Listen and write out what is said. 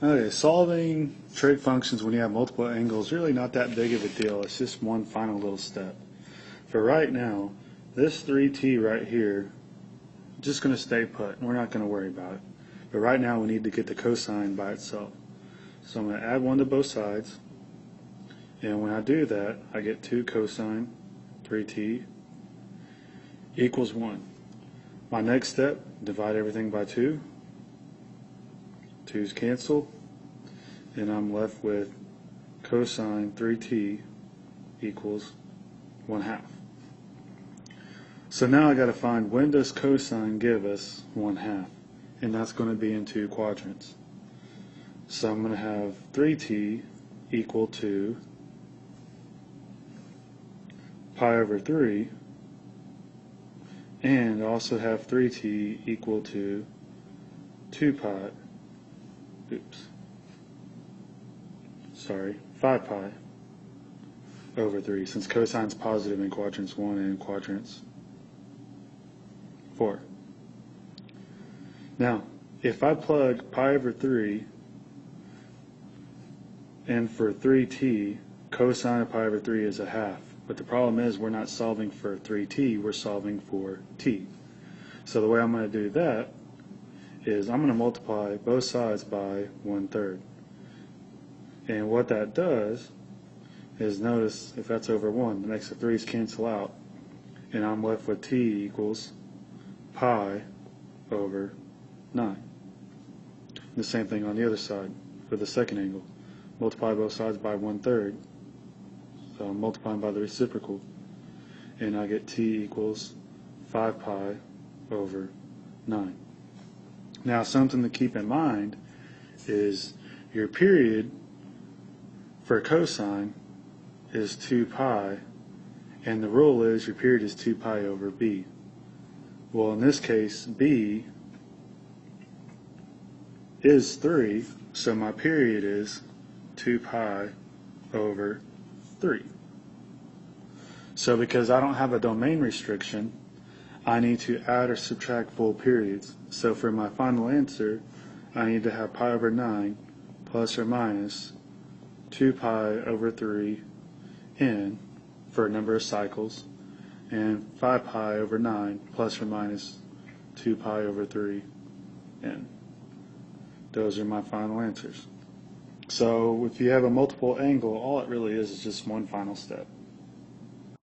Okay, solving trig functions when you have multiple angles is really not that big of a deal. It's just one final little step. For right now, this 3t right here is just going to stay put. We're not going to worry about it. But right now we need to get the cosine by itself. So I'm going to add 1 to both sides. And when I do that, I get 2 cosine 3t equals 1. My next step, divide everything by 2. 2's cancel, and I'm left with cosine 3t equals 1/2. So now I got to find when does cosine give us 1/2, and that's going to be in 2 quadrants. So I'm going to have 3t equal to pi over 3, and also have 3t equal to 5 pi over 3, since cosine's positive in quadrants 1 and quadrants 4. Now, if I plug pi over 3 in for 3t, cosine of pi over 3 is 1/2. But the problem is we're not solving for 3t, we're solving for t. So the way I'm going to do that is I'm going to multiply both sides by 1/3. And what that does is, notice if that's over 1, the next 3's cancel out, and I'm left with t equals pi over 9. The same thing on the other side for the second angle. Multiply both sides by 1/3, so I'm multiplying by the reciprocal, and I get t equals 5 pi over 9. Now, something to keep in mind is your period for cosine is 2 pi, and the rule is your period is 2 pi over b. Well, in this case, b is 3, so my period is 2 pi over 3. So because I don't have a domain restriction, I need to add or subtract full periods. So for my final answer, I need to have pi over 9 plus or minus 2 pi over 3 n for a number of cycles, and 5 pi over 9 plus or minus 2 pi over 3 n. Those are my final answers. So if you have a multiple angle, all it really is just one final step.